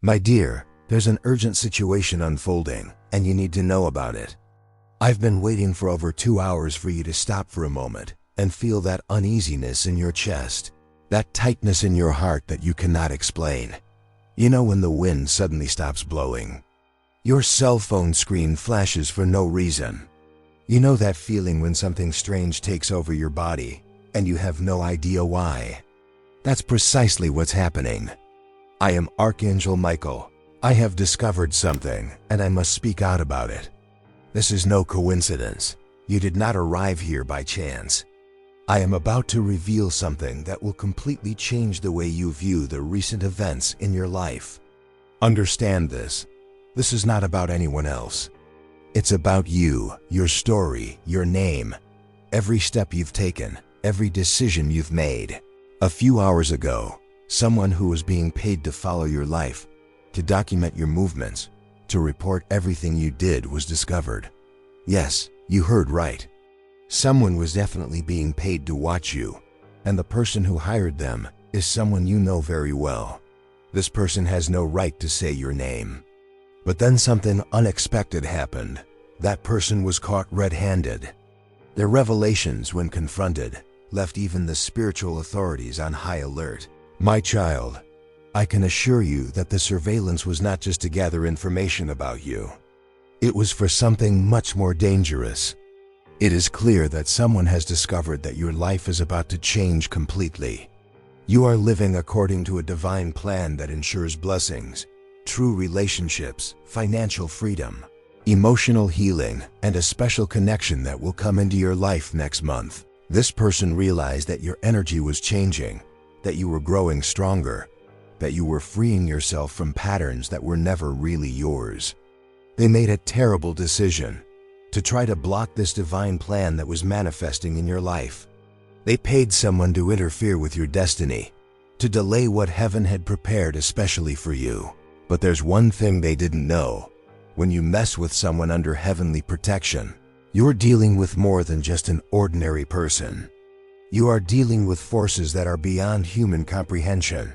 My dear, there's an urgent situation unfolding, and you need to know about it. I've been waiting for over 2 hours for you to stop for a moment and feel that uneasiness in your chest, that tightness in your heart that you cannot explain. You know when the wind suddenly stops blowing. Your cell phone screen flashes for no reason. You know that feeling when something strange takes over your body and you have no idea why. That's precisely what's happening. I am Archangel Michael. I have discovered something and I must speak out about it. This is no coincidence. You did not arrive here by chance. I am about to reveal something that will completely change the way you view the recent events in your life. Understand this. This is not about anyone else. It's about you, your story, your name, every step you've taken, every decision you've made. A few hours ago, someone who was being paid to follow your life, to document your movements, to report everything you did was discovered. Yes, you heard right. Someone was definitely being paid to watch you, and the person who hired them is someone you know very well. This person has no right to say your name. But then something unexpected happened. That person was caught red-handed. Their revelations, when confronted, left even the spiritual authorities on high alert. My child, I can assure you that the surveillance was not just to gather information about you. It was for something much more dangerous. It is clear that someone has discovered that your life is about to change completely. You are living according to a divine plan that ensures blessings, true relationships, financial freedom, emotional healing, and a special connection that will come into your life next month. This person realized that your energy was changing, that you were growing stronger, that you were freeing yourself from patterns that were never really yours. They made a terrible decision to try to block this divine plan that was manifesting in your life. They paid someone to interfere with your destiny, to delay what heaven had prepared especially for you. But there's one thing they didn't know. When you mess with someone under heavenly protection, you're dealing with more than just an ordinary person. You are dealing with forces that are beyond human comprehension.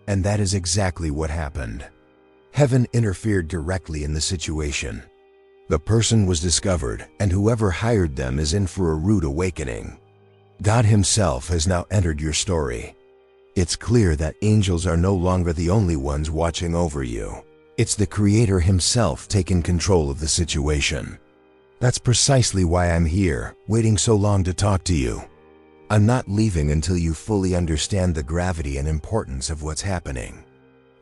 And that is exactly what happened. Heaven interfered directly in the situation. The person was discovered, and whoever hired them is in for a rude awakening. God Himself has now entered your story. It's clear that angels are no longer the only ones watching over you. It's the Creator Himself taking control of the situation. That's precisely why I'm here, waiting so long to talk to you. I'm not leaving until you fully understand the gravity and importance of what's happening.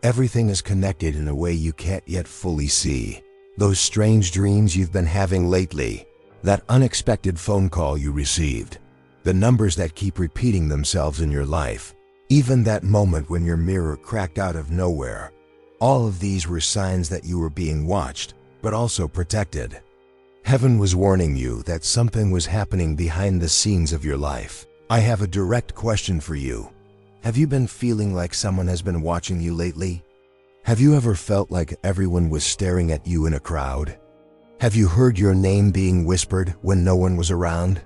Everything is connected in a way you can't yet fully see. Those strange dreams you've been having lately, that unexpected phone call you received, the numbers that keep repeating themselves in your life, even that moment when your mirror cracked out of nowhere. All of these were signs that you were being watched, but also protected. Heaven was warning you that something was happening behind the scenes of your life. I have a direct question for you. Have you been feeling like someone has been watching you lately? Have you ever felt like everyone was staring at you in a crowd? Have you heard your name being whispered when no one was around?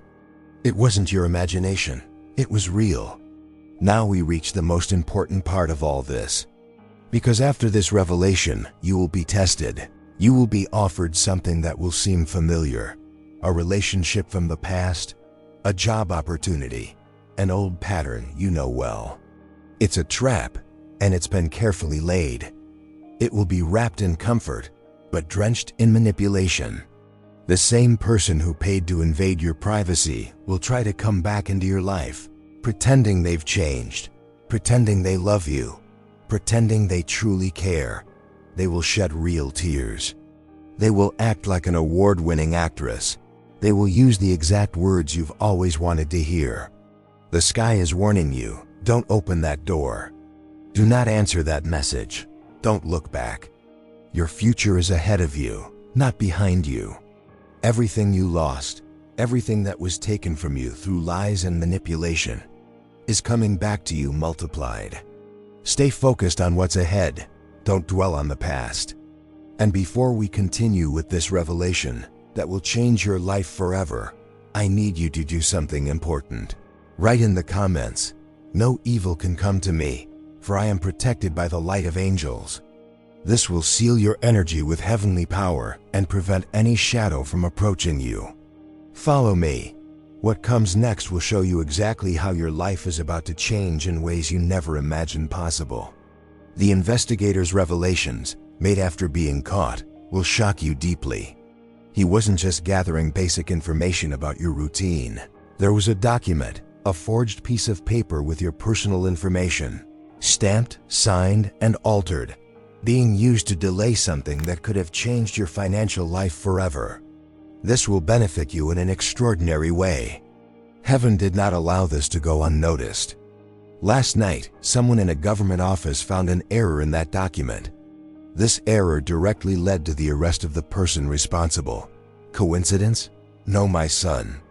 It wasn't your imagination. It was real. Now we reach the most important part of all this. Because after this revelation, you will be tested. You will be offered something that will seem familiar. A relationship from the past, a job opportunity, an old pattern you know well. It's a trap, and it's been carefully laid. It will be wrapped in comfort, but drenched in manipulation. The same person who paid to invade your privacy will try to come back into your life, pretending they've changed, pretending they love you, pretending they truly care. They will shed real tears. They will act like an award-winning actress. They will use the exact words you've always wanted to hear. The sky is warning you, don't open that door. Do not answer that message. Don't look back. Your future is ahead of you, not behind you. Everything you lost, everything that was taken from you through lies and manipulation, is coming back to you multiplied. Stay focused on what's ahead. Don't dwell on the past. And before we continue with this revelation that will change your life forever, I need you to do something important. Write in the comments, "No evil can come to me, for I am protected by the light of angels." This will seal your energy with heavenly power and prevent any shadow from approaching you. Follow me. What comes next will show you exactly how your life is about to change in ways you never imagined possible. The investigator's revelations, made after being caught, will shock you deeply. He wasn't just gathering basic information about your routine. There was a document, a forged piece of paper with your personal information, stamped, signed, and altered, being used to delay something that could have changed your financial life forever. This will benefit you in an extraordinary way. Heaven did not allow this to go unnoticed. Last night, someone in a government office found an error in that document. This error directly led to the arrest of the person responsible. Coincidence? No, my son.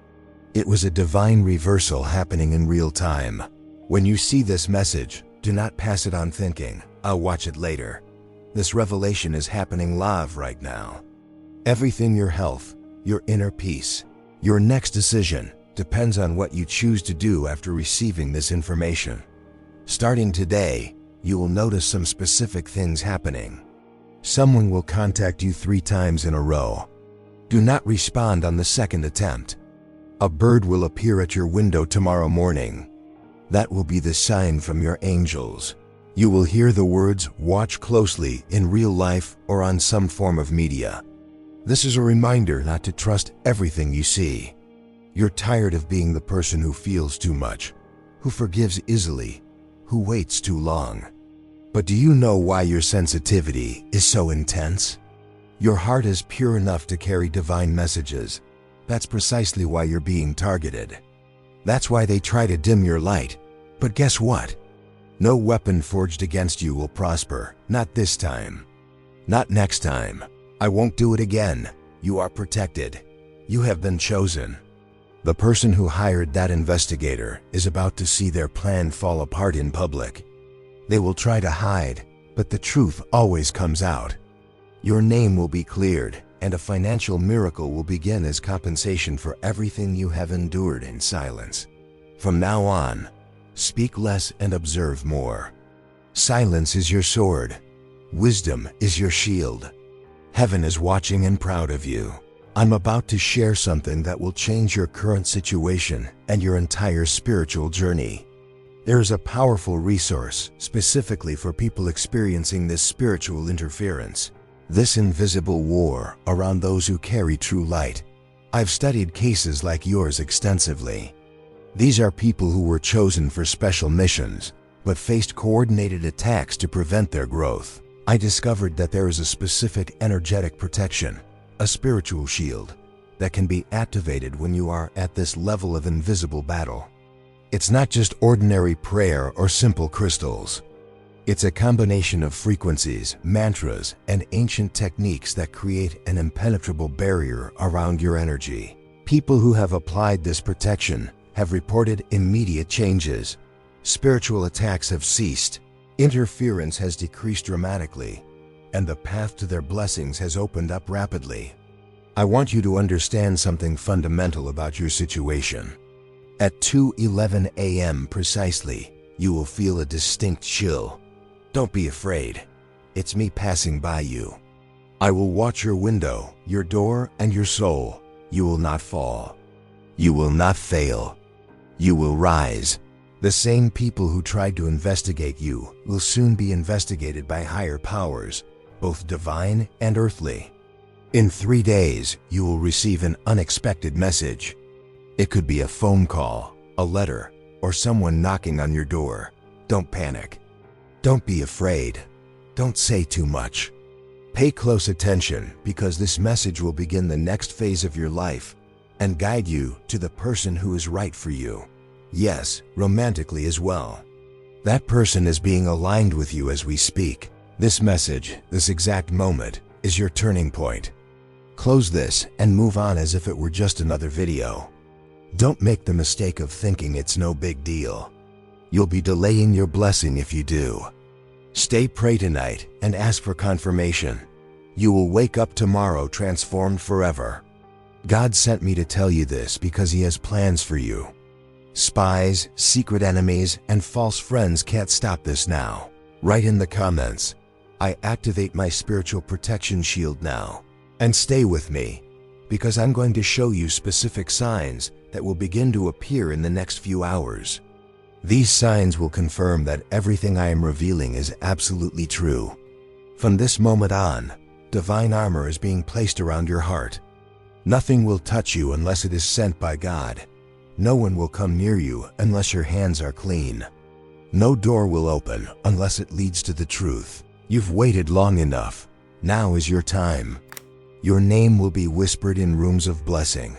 It was a divine reversal happening in real time. When you see this message, do not pass it on thinking, "I'll watch it later." This revelation is happening live right now. Everything, your health, your inner peace, your next decision, depends on what you choose to do after receiving this information. Starting today, you will notice some specific things happening. Someone will contact you 3 times in a row. Do not respond on the second attempt. A bird will appear at your window tomorrow morning. That will be the sign from your angels. You will hear the words "watch closely" in real life or on some form of media. This is a reminder not to trust everything you see. You're tired of being the person who feels too much, who forgives easily, who waits too long. But do you know why your sensitivity is so intense? Your heart is pure enough to carry divine messages. That's precisely why you're being targeted. That's why they try to dim your light. But guess what? No weapon forged against you will prosper, not this time. Not next time. I won't do it again. You are protected. You have been chosen. The person who hired that investigator is about to see their plan fall apart in public. They will try to hide, but the truth always comes out. Your name will be cleared, and a financial miracle will begin as compensation for everything you have endured in silence. From now on, speak less and observe more. Silence is your sword. Wisdom is your shield. Heaven is watching and proud of you. I'm about to share something that will change your current situation and your entire spiritual journey. There is a powerful resource specifically for people experiencing this spiritual interference, this invisible war around those who carry true light. I've studied cases like yours extensively. These are people who were chosen for special missions, but faced coordinated attacks to prevent their growth. I discovered that there is a specific energetic protection, a spiritual shield, that can be activated when you are at this level of invisible battle. It's not just ordinary prayer or simple crystals. It's a combination of frequencies, mantras, and ancient techniques that create an impenetrable barrier around your energy. People who have applied this protection have reported immediate changes. Spiritual attacks have ceased. Interference has decreased dramatically, and the path to their blessings has opened up rapidly. I want you to understand something fundamental about your situation. At 2:11 a.m. precisely, you will feel a distinct chill. Don't be afraid. It's me passing by you. I will watch your window, your door, and your soul. You will not fall. You will not fail. You will rise. The same people who tried to investigate you will soon be investigated by higher powers, both divine and earthly. In 3 days, you will receive an unexpected message. It could be a phone call, a letter, or someone knocking on your door. Don't panic. Don't be afraid. Don't say too much. Pay close attention because this message will begin the next phase of your life and guide you to the person who is right for you. Yes, romantically as well. That person is being aligned with you as we speak. This message, this exact moment, is your turning point. Close this and move on as if it were just another video. Don't make the mistake of thinking it's no big deal. You'll be delaying your blessing if you do. Pray tonight and ask for confirmation. You will wake up tomorrow transformed forever. God sent me to tell you this because He has plans for you. Spies, secret enemies, and false friends can't stop this now. Write in the comments, I activate my spiritual protection shield now. And stay with me, because I'm going to show you specific signs that will begin to appear in the next few hours. These signs will confirm that everything I am revealing is absolutely true. From this moment on, divine armor is being placed around your heart. Nothing will touch you unless it is sent by God. No one will come near you unless your hands are clean. No door will open unless it leads to the truth. You've waited long enough. Now is your time. Your name will be whispered in rooms of blessing,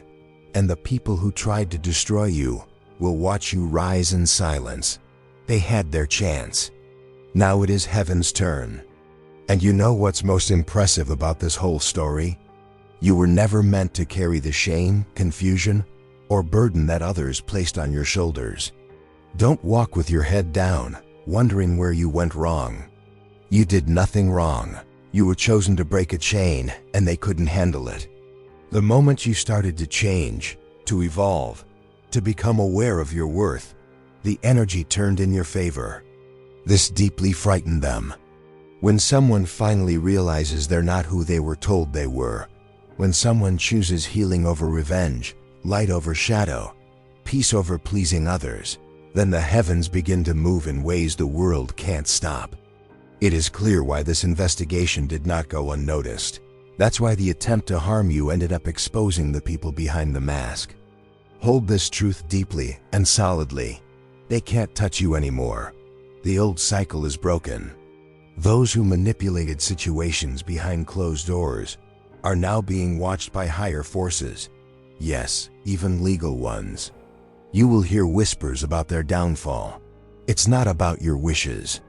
and the people who tried to destroy you will watch you rise in silence. They had their chance. Now it is heaven's turn. And you know what's most impressive about this whole story? You were never meant to carry the shame, confusion, or burden that others placed on your shoulders. Don't walk with your head down, wondering where you went wrong. You did nothing wrong. You were chosen to break a chain, and they couldn't handle it. The moment you started to change, to evolve, to become aware of your worth, the energy turned in your favor. This deeply frightened them. When someone finally realizes they're not who they were told they were, when someone chooses healing over revenge, light over shadow, peace over pleasing others, then the heavens begin to move in ways the world can't stop. It is clear why this investigation did not go unnoticed. That's why the attempt to harm you ended up exposing the people behind the mask. Hold this truth deeply and solidly. They can't touch you anymore. The old cycle is broken. Those who manipulated situations behind closed doors are now being watched by higher forces. Yes, even legal ones. You will hear whispers about their downfall. It's not about your wishes.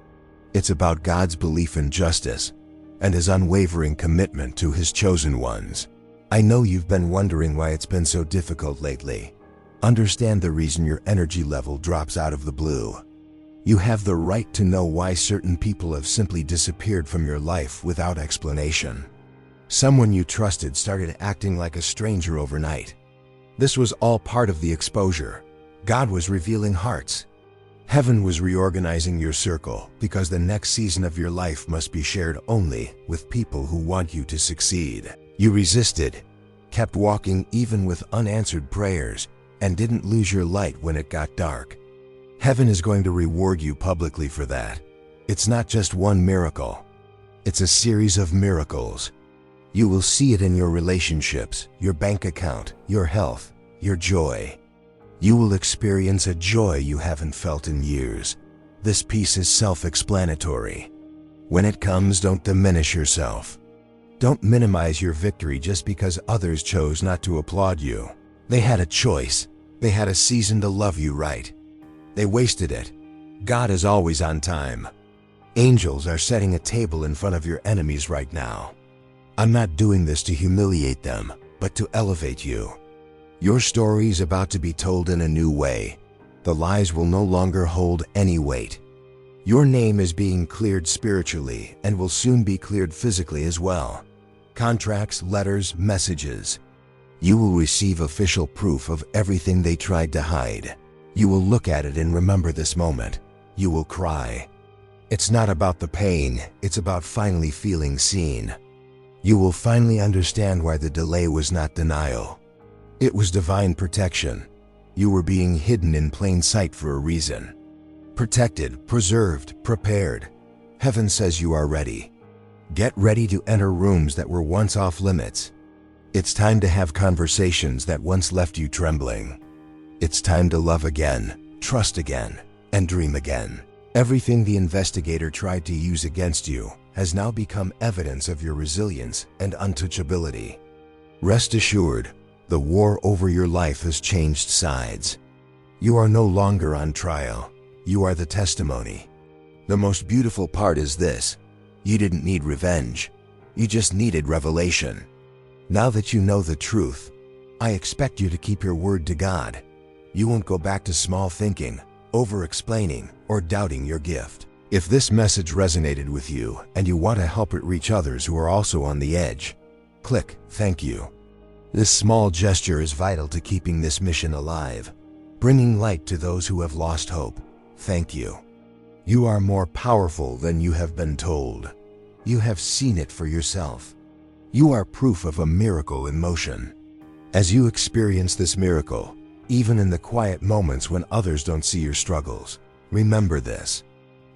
It's about God's belief in justice and His unwavering commitment to His chosen ones. I know you've been wondering why it's been so difficult lately. Understand the reason your energy level drops out of the blue. You have the right to know why certain people have simply disappeared from your life without explanation. Someone you trusted started acting like a stranger overnight. This was all part of the exposure. God was revealing hearts. Heaven was reorganizing your circle because the next season of your life must be shared only with people who want you to succeed. You resisted, kept walking even with unanswered prayers, and didn't lose your light when it got dark. Heaven is going to reward you publicly for that. It's not just one miracle. It's a series of miracles. You will see it in your relationships, your bank account, your health, your joy. You will experience a joy you haven't felt in years. This piece is self-explanatory. When it comes, don't diminish yourself. Don't minimize your victory just because others chose not to applaud you. They had a choice. They had a season to love you right. They wasted it. God is always on time. Angels are setting a table in front of your enemies right now. I'm not doing this to humiliate them, but to elevate you. Your story is about to be told in a new way. The lies will no longer hold any weight. Your name is being cleared spiritually and will soon be cleared physically as well. Contracts, letters, messages. You will receive official proof of everything they tried to hide. You will look at it and remember this moment. You will cry. It's not about the pain, it's about finally feeling seen. You will finally understand why the delay was not denial. It was divine protection. You were being hidden in plain sight for a reason. Protected, preserved, prepared. Heaven says you are ready. Get ready to enter rooms that were once off limits. It's time to have conversations that once left you trembling. It's time to love again, trust again, and dream again. Everything the investigator tried to use against you has now become evidence of your resilience and untouchability. Rest assured, the war over your life has changed sides. You are no longer on trial. You are the testimony. The most beautiful part is this: you didn't need revenge. You just needed revelation. Now that you know the truth, I expect you to keep your word to God. You won't go back to small thinking, over-explaining, or doubting your gift. If this message resonated with you and you want to help it reach others who are also on the edge, click Thank You. This small gesture is vital to keeping this mission alive, bringing light to those who have lost hope. Thank you. You are more powerful than you have been told. You have seen it for yourself. You are proof of a miracle in motion. As you experience this miracle, even in the quiet moments when others don't see your struggles, remember this.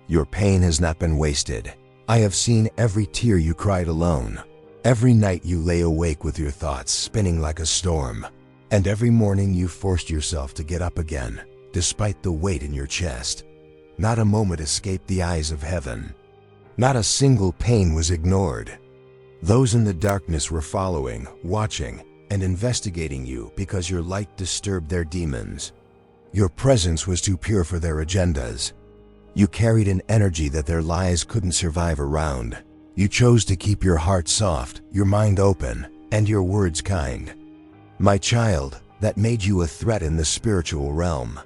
Your pain has not been wasted. I have seen every tear you cried alone, every night you lay awake with your thoughts spinning like a storm, and every morning you forced yourself to get up again, despite the weight in your chest. Not a moment escaped the eyes of heaven. Not a single pain was ignored. Those in the darkness were following, watching, and investigating you because your light disturbed their demons. Your presence was too pure for their agendas. You carried an energy that their lies couldn't survive around. You chose to keep your heart soft, your mind open, and your words kind. My child, that made you a threat in the spiritual realm.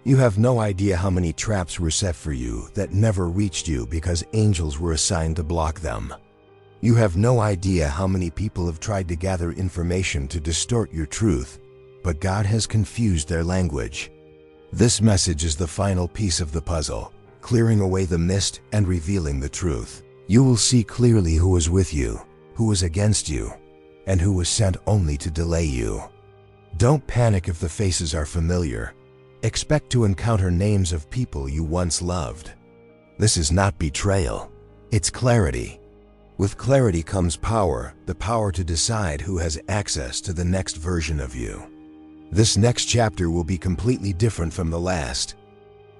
You have no idea how many traps were set for you that never reached you because angels were assigned to block them. You have no idea how many people have tried to gather information to distort your truth, but God has confused their language. This message is the final piece of the puzzle, clearing away the mist and revealing the truth. You will see clearly who was with you, who was against you, and who was sent only to delay you. Don't panic if the faces are familiar. Expect to encounter names of people you once loved. This is not betrayal, it's clarity. With clarity comes power, the power to decide who has access to the next version of you. This next chapter will be completely different from the last.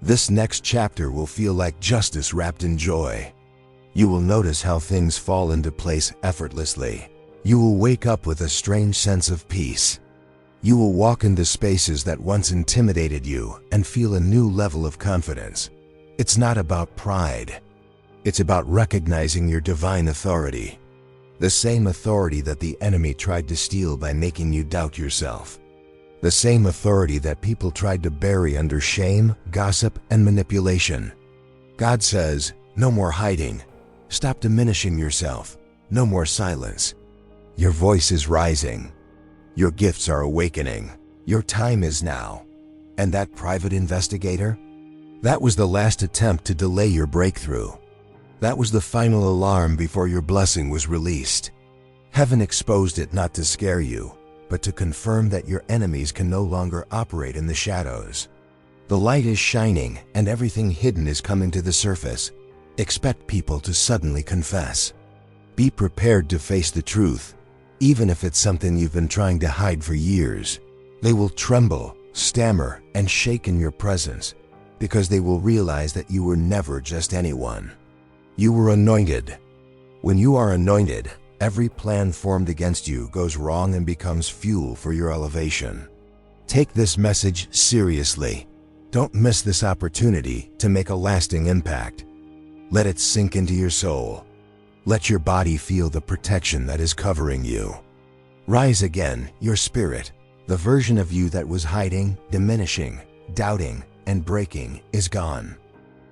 This next chapter will feel like justice wrapped in joy. You will notice how things fall into place effortlessly. You will wake up with a strange sense of peace. You will walk into spaces that once intimidated you and feel a new level of confidence. It's not about pride. It's about recognizing your divine authority. The same authority that the enemy tried to steal by making you doubt yourself. The same authority that people tried to bury under shame, gossip, and manipulation. God says, no more hiding. Stop diminishing yourself. No more silence. Your voice is rising. Your gifts are awakening. Your time is now. And that private investigator? That was the last attempt to delay your breakthrough. That was the final alarm before your blessing was released. Heaven exposed it not to scare you, but to confirm that your enemies can no longer operate in the shadows. The light is shining and everything hidden is coming to the surface. Expect people to suddenly confess. Be prepared to face the truth, even if it's something you've been trying to hide for years. They will tremble, stammer, and shake in your presence because they will realize that you were never just anyone. You were anointed. When you are anointed, every plan formed against you goes wrong and becomes fuel for your elevation. Take this message seriously. Don't miss this opportunity to make a lasting impact. Let it sink into your soul. Let your body feel the protection that is covering you. Rise again, your spirit. The version of you that was hiding, diminishing, doubting, and breaking is gone.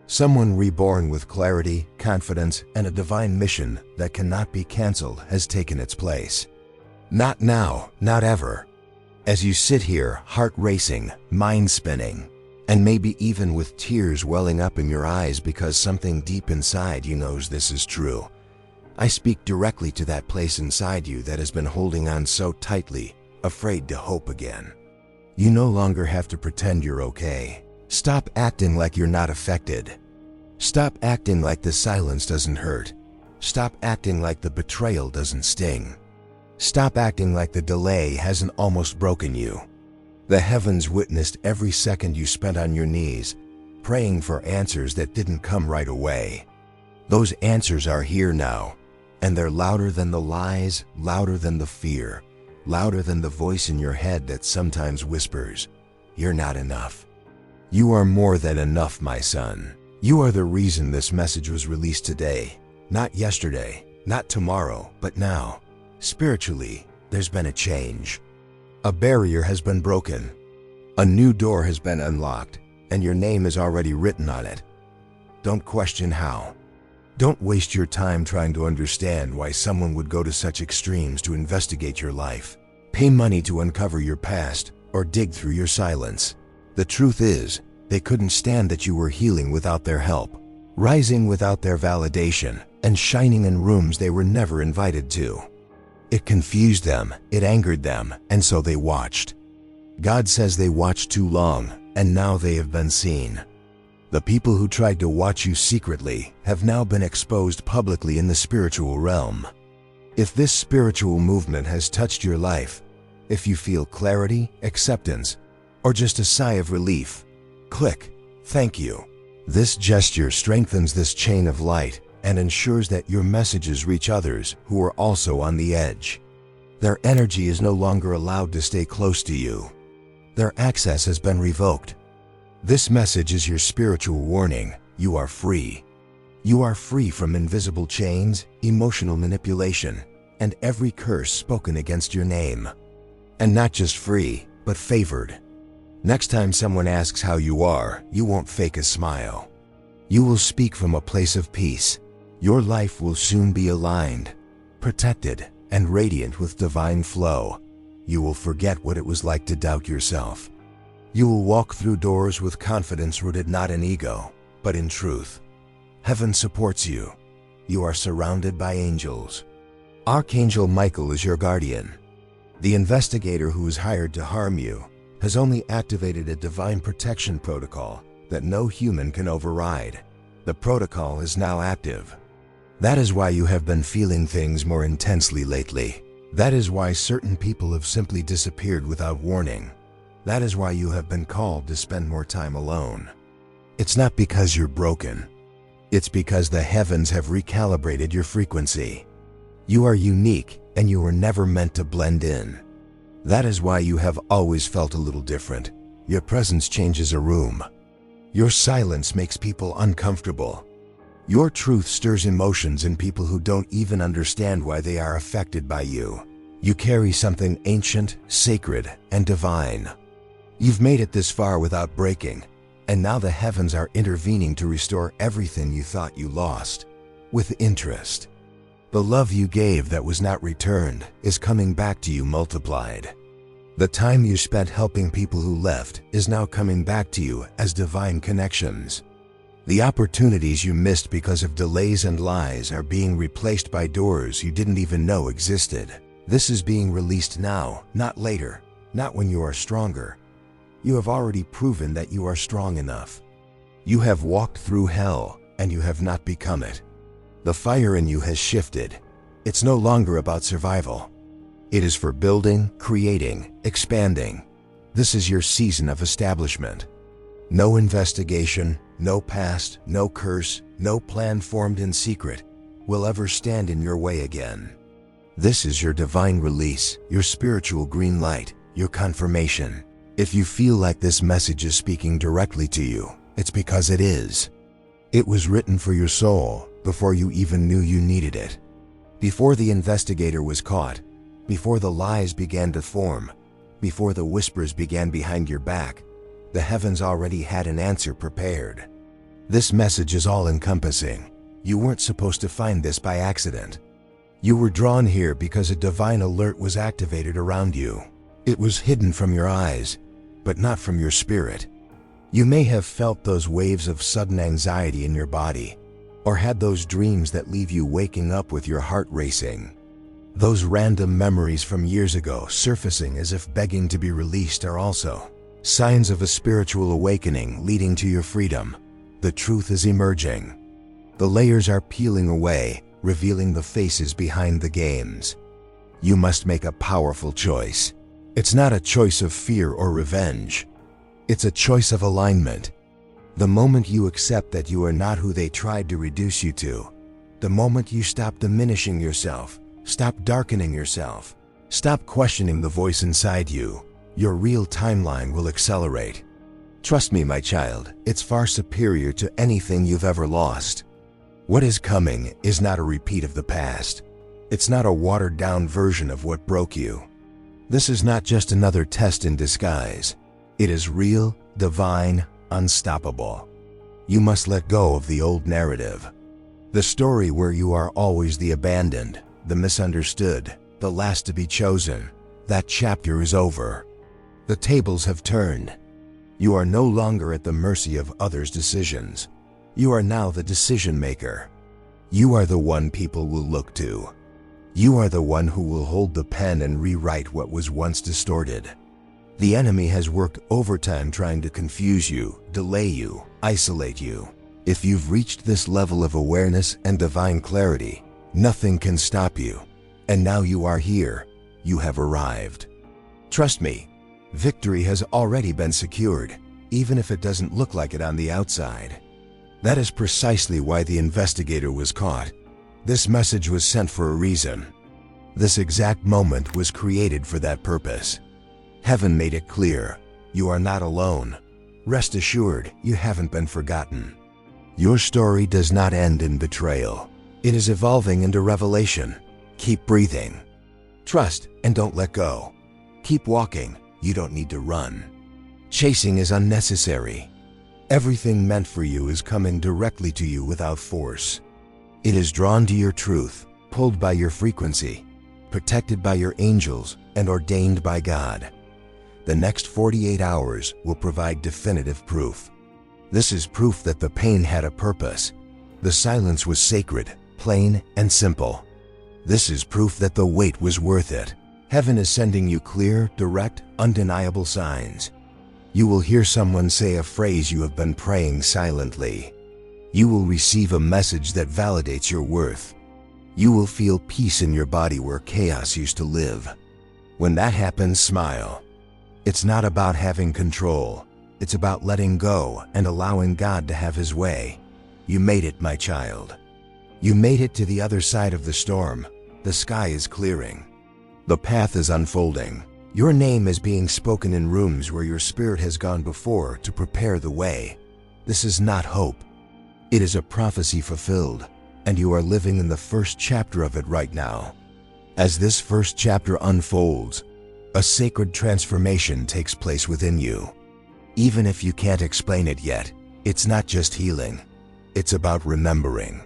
Someone reborn with clarity, confidence, and a divine mission that cannot be canceled has taken its place. Not now, not ever. As you sit here, heart racing, mind spinning, and maybe even with tears welling up in your eyes because something deep inside you knows this is true, I speak directly to that place inside you that has been holding on so tightly, afraid to hope again. You no longer have to pretend you're okay. Stop acting like you're not affected. Stop acting like the silence doesn't hurt. Stop acting like the betrayal doesn't sting. Stop acting like the delay hasn't almost broken you. The heavens witnessed every second you spent on your knees, praying for answers that didn't come right away. Those answers are here now, and they're louder than the lies, louder than the fear, louder than the voice in your head that sometimes whispers, "You're not enough." You are more than enough, my son. You are the reason this message was released today, not yesterday, not tomorrow, but now. Spiritually, there's been a change. A barrier has been broken. A new door has been unlocked, and your name is already written on it. Don't question how. Don't waste your time trying to understand why someone would go to such extremes to investigate your life, pay money to uncover your past, or dig through your silence. The truth is, they couldn't stand that you were healing without their help, rising without their validation, and shining in rooms they were never invited to. It confused them, it angered them, and so they watched. God says they watched too long, and now they have been seen. The people who tried to watch you secretly have now been exposed publicly in the spiritual realm. If this spiritual movement has touched your life, if you feel clarity, acceptance, or just a sigh of relief, click "Thank you." This gesture strengthens this chain of light and ensures that your messages reach others who are also on the edge. Their energy is no longer allowed to stay close to you. Their access has been revoked. This message is your spiritual warning. You are free. You are free from invisible chains, emotional manipulation, and every curse spoken against your name. And not just free, but favored. Next time someone asks how you are, you won't fake a smile. You will speak from a place of peace. Your life will soon be aligned, protected, and radiant with divine flow. You will forget what it was like to doubt yourself. You will walk through doors with confidence rooted not in ego, but in truth. Heaven supports you. You are surrounded by angels. Archangel Michael is your guardian. The investigator who is hired to harm you has only activated a divine protection protocol that no human can override. The protocol is now active. That is why you have been feeling things more intensely lately. That is why certain people have simply disappeared without warning. That is why you have been called to spend more time alone. It's not because you're broken. It's because the heavens have recalibrated your frequency. You are unique and you were never meant to blend in. That is why you have always felt a little different. Your presence changes a room. Your silence makes people uncomfortable. Your truth stirs emotions in people who don't even understand why they are affected by you. You carry something ancient, sacred, and divine. You've made it this far without breaking, and now the heavens are intervening to restore everything you thought you lost, with interest. The love you gave that was not returned is coming back to you multiplied. The time you spent helping people who left is now coming back to you as divine connections. The opportunities you missed because of delays and lies are being replaced by doors you didn't even know existed. This is being released now, not later, not when you are stronger. You have already proven that you are strong enough. You have walked through hell, and you have not become it. The fire in you has shifted. It's no longer about survival. It is for building, creating, expanding. This is your season of establishment. No investigation, no past, no curse, no plan formed in secret will ever stand in your way again. This is your divine release, your spiritual green light, your confirmation. If you feel like this message is speaking directly to you, it's because it is. It was written for your soul before you even knew you needed it. Before the investigator was caught, before the lies began to form, before the whispers began behind your back, the heavens already had an answer prepared. This message is all-encompassing. You weren't supposed to find this by accident. You were drawn here because a divine alert was activated around you. It was hidden from your eyes, but not from your spirit. You may have felt those waves of sudden anxiety in your body, or had those dreams that leave you waking up with your heart racing. Those random memories from years ago surfacing as if begging to be released are also signs of a spiritual awakening leading to your freedom. The truth is emerging. The layers are peeling away, revealing the faces behind the games. You must make a powerful choice. It's not a choice of fear or revenge. It's a choice of alignment. The moment you accept that you are not who they tried to reduce you to, the moment you stop diminishing yourself, stop darkening yourself, stop questioning the voice inside you, your real timeline will accelerate. Trust me, my child, it's far superior to anything you've ever lost. What is coming is not a repeat of the past. It's not a watered-down version of what broke you. This is not just another test in disguise. It is real, divine, unstoppable. You must let go of the old narrative. The story where you are always the abandoned, the misunderstood, the last to be chosen. That chapter is over. The tables have turned. You are no longer at the mercy of others' decisions. You are now the decision maker. You are the one people will look to. You are the one who will hold the pen and rewrite what was once distorted. The enemy has worked overtime trying to confuse you, delay you, isolate you. If you've reached this level of awareness and divine clarity, nothing can stop you. And now you are here. You have arrived. Trust me, victory has already been secured, even if it doesn't look like it on the outside. That is precisely why the investigator was caught. This message was sent for a reason. This exact moment was created for that purpose. Heaven made it clear, you are not alone. Rest assured, you haven't been forgotten. Your story does not end in betrayal. It is evolving into revelation. Keep breathing. Trust and don't let go. Keep walking, you don't need to run. Chasing is unnecessary. Everything meant for you is coming directly to you without force. It is drawn to your truth, pulled by your frequency, protected by your angels, and ordained by God. The next 48 hours will provide definitive proof. This is proof that the pain had a purpose. The silence was sacred, plain, and simple. This is proof that the wait was worth it. Heaven is sending you clear, direct, undeniable signs. You will hear someone say a phrase you have been praying silently. You will receive a message that validates your worth. You will feel peace in your body where chaos used to live. When that happens, smile. It's not about having control. It's about letting go and allowing God to have His way. You made it, my child. You made it to the other side of the storm. The sky is clearing. The path is unfolding. Your name is being spoken in rooms where your spirit has gone before to prepare the way. This is not hope. It is a prophecy fulfilled, and you are living in the first chapter of it right now. As this first chapter unfolds, a sacred transformation takes place within you. Even if you can't explain it yet, it's not just healing. It's about remembering.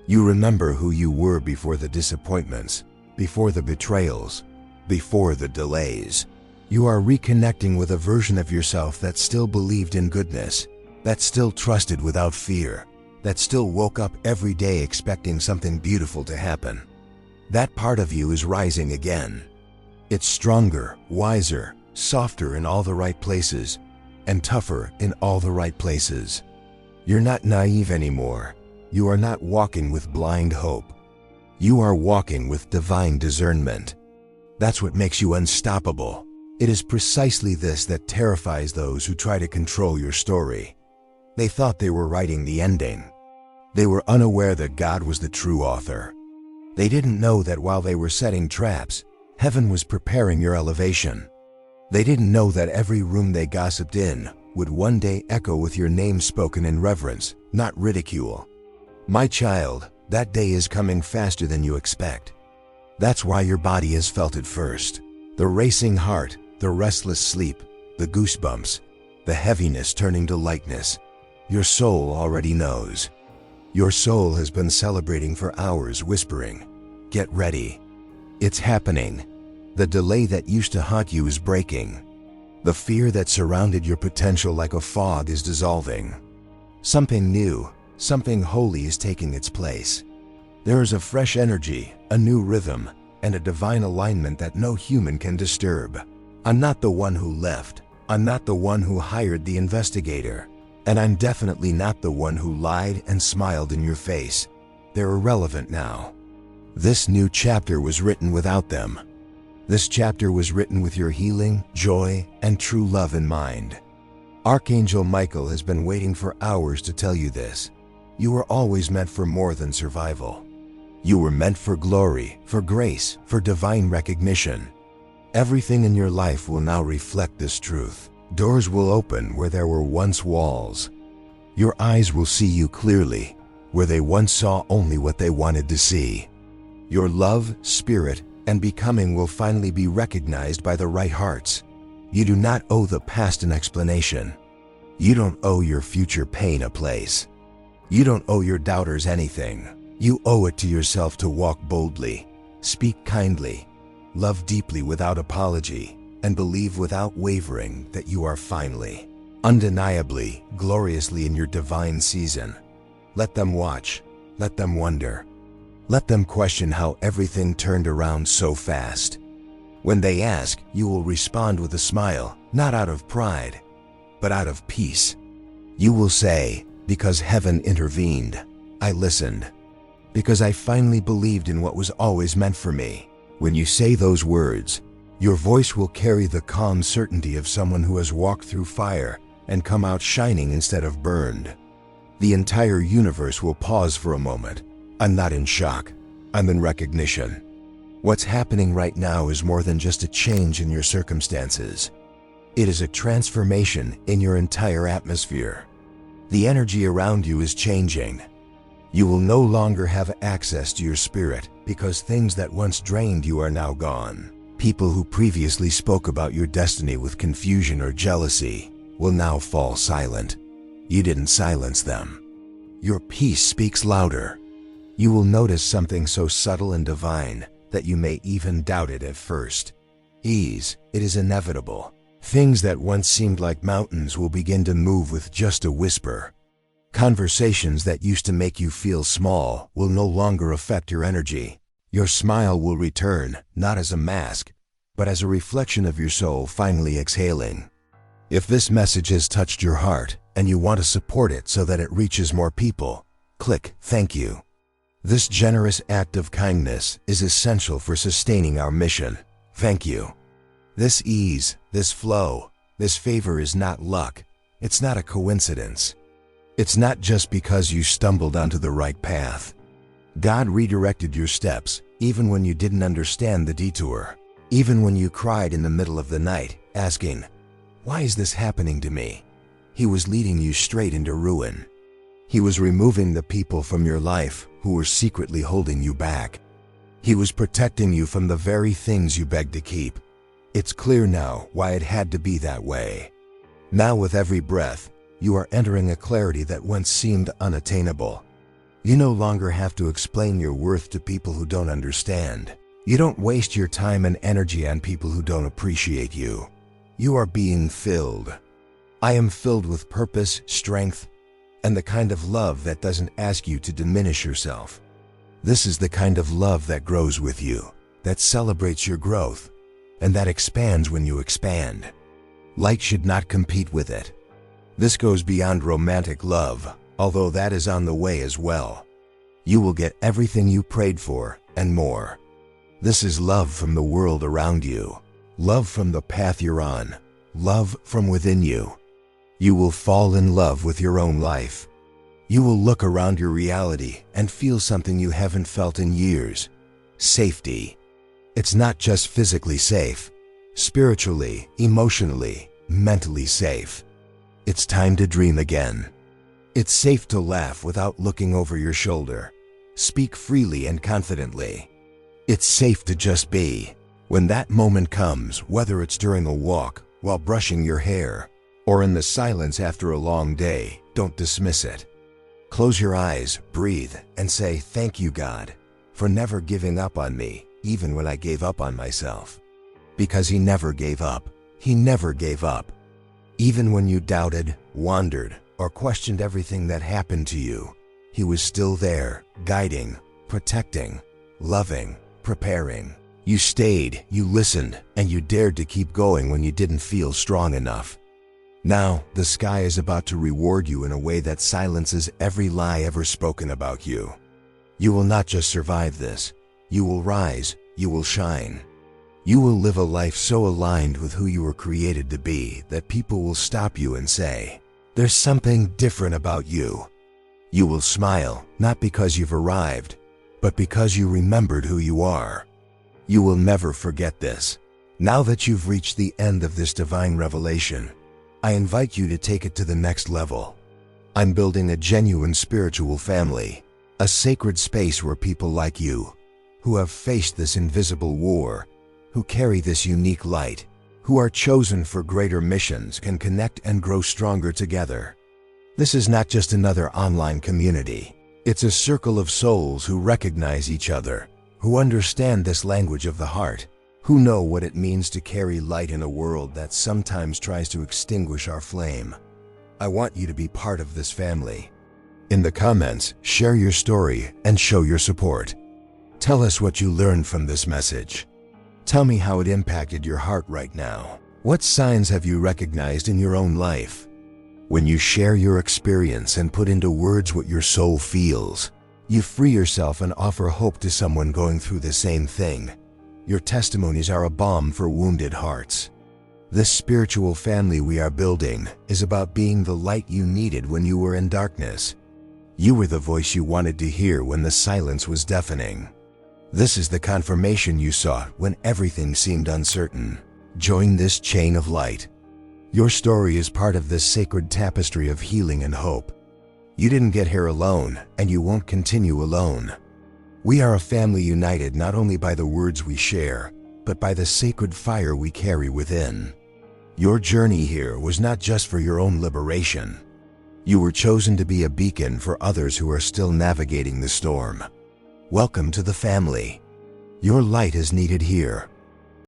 You remember who you were before the disappointments, before the betrayals, before the delays. You are reconnecting with a version of yourself that still believed in goodness, that still trusted without fear, that still woke up every day expecting something beautiful to happen. That part of you is rising again. It's stronger, wiser, softer in all the right places, and tougher in all the right places. You're not naive anymore. You are not walking with blind hope. You are walking with divine discernment. That's what makes you unstoppable. It is precisely this that terrifies those who try to control your story. They thought they were writing the ending. They were unaware that God was the true author. They didn't know that while they were setting traps, heaven was preparing your elevation. They didn't know that every room they gossiped in would one day echo with your name spoken in reverence, not ridicule. My child, that day is coming faster than you expect. That's why your body has felt it first. The racing heart, the restless sleep, the goosebumps, the heaviness turning to lightness. Your soul already knows. Your soul has been celebrating for hours, whispering, "Get ready." It's happening. The delay that used to haunt you is breaking. The fear that surrounded your potential like a fog is dissolving. Something new, something holy is taking its place. There is a fresh energy, a new rhythm, and a divine alignment that no human can disturb. I'm not the one who left. I'm not the one who hired the investigator. And I'm definitely not the one who lied and smiled in your face. They're irrelevant now. This new chapter was written without them. This chapter was written with your healing, joy, and true love in mind. Archangel Michael has been waiting for hours to tell you this. You were always meant for more than survival. You were meant for glory, for grace, for divine recognition. Everything in your life will now reflect this truth. Doors will open where there were once walls. Your eyes will see you clearly, where they once saw only what they wanted to see. Your love, spirit, and becoming will finally be recognized by the right hearts. You do not owe the past an explanation. You don't owe your future pain a place. You don't owe your doubters anything. You owe it to yourself to walk boldly, speak kindly, love deeply without apology, and believe without wavering that you are finally, undeniably, gloriously in your divine season. Let them watch. Let them wonder. Let them question how everything turned around so fast. When they ask, you will respond with a smile, not out of pride, but out of peace. You will say, because heaven intervened, I listened. Because I finally believed in what was always meant for me. When you say those words, your voice will carry the calm certainty of someone who has walked through fire and come out shining instead of burned. The entire universe will pause for a moment. I'm not in shock. I'm in recognition. What's happening right now is more than just a change in your circumstances. It is a transformation in your entire atmosphere. The energy around you is changing. You will no longer have access to your spirit because things that once drained you are now gone. People who previously spoke about your destiny with confusion or jealousy will now fall silent. You didn't silence them. Your peace speaks louder. You will notice something so subtle and divine that you may even doubt it at first. Ease, it is inevitable. Things that once seemed like mountains will begin to move with just a whisper. Conversations that used to make you feel small will no longer affect your energy. Your smile will return, not as a mask, but as a reflection of your soul finally exhaling. If this message has touched your heart and you want to support it so that it reaches more people, click Thank You. This generous act of kindness is essential for sustaining our mission. Thank you. This ease, this flow, this favor is not luck. It's not a coincidence. It's not just because you stumbled onto the right path. God redirected your steps, even when you didn't understand the detour. Even when you cried in the middle of the night, asking, why is this happening to me? He was leading you straight into ruin. He was removing the people from your life who were secretly holding you back. He was protecting you from the very things you begged to keep. It's clear now why it had to be that way. Now with every breath, you are entering a clarity that once seemed unattainable. You no longer have to explain your worth to people who don't understand. You don't waste your time and energy on people who don't appreciate you. You are being filled. I am filled with purpose, strength, and the kind of love that doesn't ask you to diminish yourself. This is the kind of love that grows with you, that celebrates your growth, and that expands when you expand. Light should not compete with it. This goes beyond romantic love, although that is on the way as well. You will get everything you prayed for and more. This is love from the world around you, love from the path you're on, love from within you. You will fall in love with your own life. You will look around your reality and feel something you haven't felt in years. Safety. It's not just physically safe, spiritually, emotionally, mentally safe. It's time to dream again. It's safe to laugh without looking over your shoulder. Speak freely and confidently. It's safe to just be. When that moment comes, whether it's during a walk, while brushing your hair, or in the silence after a long day, don't dismiss it. Close your eyes, breathe, and say, thank you, God, for never giving up on me, even when I gave up on myself. Because He never gave up. He never gave up. Even when you doubted, wandered, or questioned everything that happened to you, He was still there, guiding, protecting, loving, preparing. You stayed, you listened, and you dared to keep going when you didn't feel strong enough. Now, the sky is about to reward you in a way that silences every lie ever spoken about you. You will not just survive this. You will rise, you will shine. You will live a life so aligned with who you were created to be that people will stop you and say, there's something different about you. You will smile, not because you've arrived, but because you remembered who you are. You will never forget this. Now that you've reached the end of this divine revelation, I invite you to take it to the next level. I'm building a genuine spiritual family, a sacred space where people like you, who have faced this invisible war, who carry this unique light, who are chosen for greater missions, can connect and grow stronger together. This is not just another online community. It's a circle of souls who recognize each other, who understand this language of the heart, who know what it means to carry light in a world that sometimes tries to extinguish our flame. I want you to be part of this family. In the comments, share your story and show your support. Tell us what you learned from this message. Tell me how it impacted your heart right now. What signs have you recognized in your own life? When you share your experience and put into words what your soul feels, you free yourself and offer hope to someone going through the same thing. Your testimonies are a balm for wounded hearts. This spiritual family we are building is about being the light you needed when you were in darkness. You were the voice you wanted to hear when the silence was deafening. This is the confirmation you sought when everything seemed uncertain. Join this chain of light. Your story is part of this sacred tapestry of healing and hope. You didn't get here alone, and you won't continue alone. We are a family united not only by the words we share, but by the sacred fire we carry within. Your journey here was not just for your own liberation. You were chosen to be a beacon for others who are still navigating the storm. Welcome to the family. Your light is needed here,